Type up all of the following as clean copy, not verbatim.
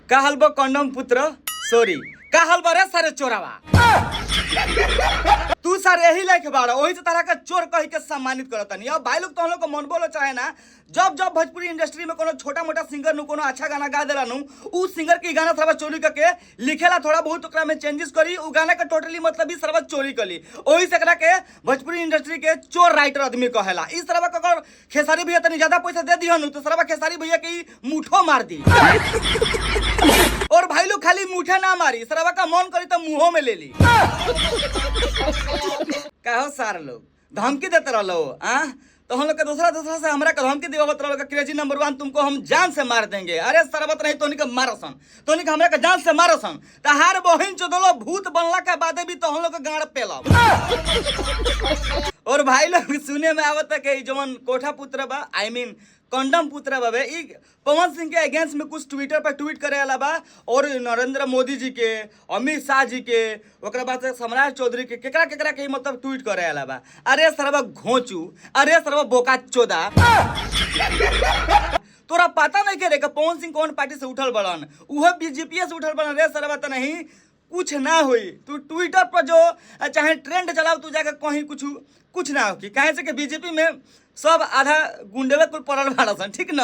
का हलबो कंडम पुत्र सॉरी का हलबो रे सारे चोरावा तू सर यही लाइक बाड़ा वही से तरह का चोर कह के सम्मानित करता नहीं। अब भाई लोग तो हम लोग को मन बोलो चाहे ना जब जब भोजपुरी इंडस्ट्री में कोनो छोटा मोटा सिंगर नु कोनो अच्छा गाना गा देला नु उ सिंगर के गाना सरवा चोरी करके लिखेला थोड़ा बहुत ओकरा में चेंजेस करी उ गाना का टोटली मतलब ही सरवा चोरी करी ओही से एकरा के भोजपुरी इंडस्ट्री के चोर राइटर आदमी कहेला। इस सरवा का अगर खेसारी भैया तनी ज्यादा पैसा दे दिहनु तो सरवा खेसारी भैया के मुठो मार दी और भाई लोग खाली मुठे ना मारी सरवा का मन करी तो मुंहों में ले ली। कहो सार लोग धमकी देते रहो तो हम लोग का दूसरा से हमरा का धमकी देवत रहो क्रेजी नंबर 1 तुमको हम जान से मार देंगे। अरे सरबत नहीं तोनी के मारसन तोनी के हमरा का जान से मारसन तहार बहिन चोदलो भूत बनला के बादे भी तो हम लोग का गाड़ पेला। और भाई लोग सुने में आवत है कि जवन कोठा पुत्र बा आई मीन कंडम पुत्र बाबे ई पवन सिंह के अगेंस्ट में कुछ ट्विटर पर ट्वीट करे वाला बा और नरेंद्र मोदी जी के अमित शाह जी के ओकरा बाद से सम्राट चौधरी के केकरा केकरा के मतलब ट्वीट करे वाला बा। अरे सरवा घोंचू अरे सरवा बोका चोदा तोरा पता नहीं के रे पवन सिंह कौन पार्टी से उठल बड़न उहे बीजेपी से उठल बड़न रे सरवा तो नहीं कुछ ना हुई। तू ट्विटर पर जो चाहे ट्रेंड चलाओ तू जाकर कहीं कुछ ना हो कि कहे से कि बीजेपी में सब आधा गुंडेवे कुल पड़ल भाड़सन ठीक न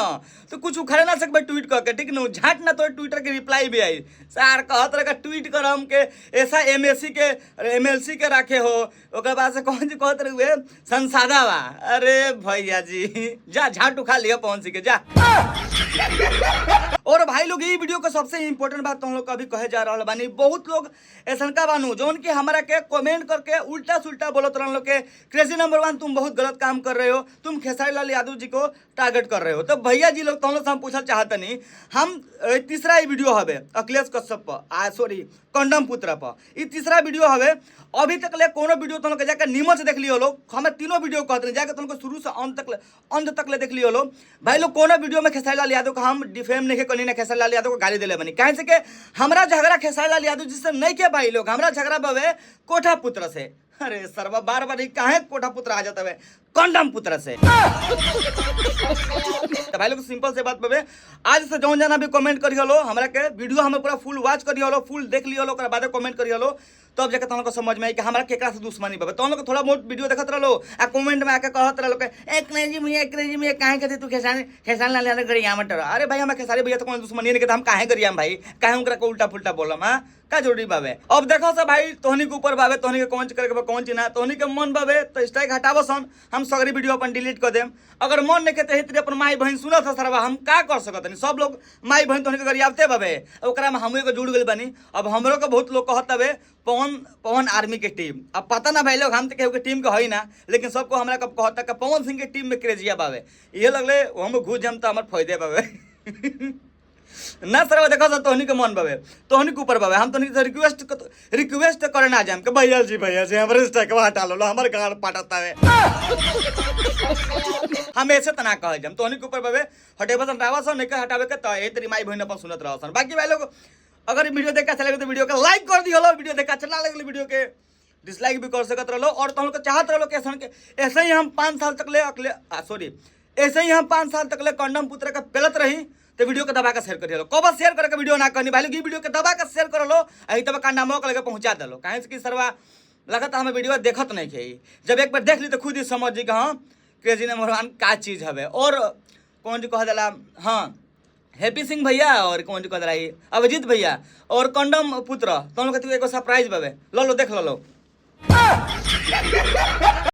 तो कुछ उखड़े ना सकबे ट्वीट करके ठीक न झाट ना तो ट्विटर के रिप्लाई भी आई सार कहत रहा ट्वीट कर हम के ऐसा एमएलसी के रखे हो ओकर बाद से कौन जी कहत रहे संसादा बा। अरे भैया जी जा झाट उखा लिया पवन सिंह के जा। और भाई लोग ये वीडियो का सबसे इम्पोर्टेंट बात तो हम लोग अभी कहे जा रहा बानी बहुत लोग ऐसा का बानू जौन की हमारा के कमेंट करके उल्टा सुल्टा बोलत रह लोग के क्रेजी नंबर 1 तुम बहुत गलत काम कर रहे हो तुम खेसारी लाल यादव जी को टारगेट कर रहे हो। तो भैया जी लोग तो हम लोग से हम पूछना चाहते नहीं हम तीसरा ही वीडियो हवे अखिलेश कश्यप पर सॉरी कंडम पुत्र पर ये तीसरा वीडियो हवे अभी तक ले कोनो वीडियो तुम लोग जाकर नीमन से देख लियो लोग हमें तीनों वीडियो कहते हैं जाकर तुमको शुरू से अंत तक ले देख लियो लोग। भाई लोग कोनो वीडियो में खेसारी लाल यादव को हम डिफेम नहीं कनी ना खेसारी लाल यादव को गाली दिले बनी कहे से कि हमरा झगड़ा खेसारी लाल यादव जी से नहीं के भाई लोग हमरा झगड़ा बवे कोठा पुत्र से। अरे सरवा बार बार काहे कोठा पुत्र आ जाता है कंडम पुत्र से। तो भाई लोग सिंपल से बात बवे आज से जौन जाना भी कमेंट करी हलो हमरा के वीडियो हमें पूरा फुल वॉच करी हलो फुल देख लियो ओकरा बाद कमेंट करी हलो तब जाके तुम लोग को समझ में आई कि हमरा केकरा से दुश्मनी बवे। तुम लोग थोड़ा बहुत वीडियो देखत रहलो आ कमेंट में आके कहत रहलो के एक क्रेजी में काहे कहते तू खेसारी लाल यादव गरिया मत। अरे भाई हम खेसारी भैया तो कोई दुश्मनी नहीं के हम काहे गरिया भाई काहे उनकरा को उल्टा फुल्टा बोलम हां का जोड़ी बाबे। अब देखो से भाई तोहनी के ऊपर बाबे तोहनी के कौन करे के कौन ना तोहनी के मन बाबे तो स्ट्राइक हटावो सन हम सगरी वीडियो अपन डिलीट कर देम। अगर मन नहीं के तहितरी अपन माई बहन सुनत सरवा हम का कर सकत नहीं सब लोग माई बहन तोहनी के गरियावते बाबे ओकरा में हमरे को जुड़ गेल बनी। अब हमरो के बहुत लोग कहत हवे पवन आर्मी के टीम अब पता ना भाई लोग हम तो केहू के टीम के है ना लेकिन सबको हमरा कब कहता कि पवन सिंह के टीम में क्रेजिया बाबे ये लगले हम घुस जम तो हमार फायदे बाबे ना सर देखो सर तोहनी के मन बाबे तोहनी के ऊपर बाबे हम तोहनी से रिक्वेस्ट करे ना जाम के भैया जी हमरे स्ट्राइक हटा लो हमारे गाड़ पाटता है हम ऐसे तना कह जाम तोहनी के ऊपर बाबे हटेबा सन हटावा सन नहीं हटावे के तो ए तेरी माई बहन अपन सुनत रहो सन। बाकी भाई लोग अगर वीडियो देखा अच्छा लगे तो वीडियो को लाइक कर दियो वीडियो देखा अच्छा ना लगे वीडियो के डिसलाइक भी कर सकत रहो और तुम लोग चाहत रहो कि ऐसे ही हम 5 साल तक ले ऐसे ही हम 5 साल तक ले कंडम पुत्र का पेलत रही तो वीडियो के दबा के शेयर कर लो कब शेयर करके वीडियो ना करनी भाई लोग वीडियो के दबा के शेयर कर लो अभी तब कंडा मौका लगे पहुंचा दलो कहे कि सरवा लगता हमें वीडियो देखत नहीं खे जब एक बार देख ली तो खुद ही समझ जी कि हाँ क्रेजी नंबर 1 का चीज़ हवे। और कौन जी कह दिला हाँ हैप्पी सिंह भैया और कौन जी कह दिला अभिजीत भैया और कंडम पुत्र तुम लोग एगो सरप्राइज बाबे लो देख लो।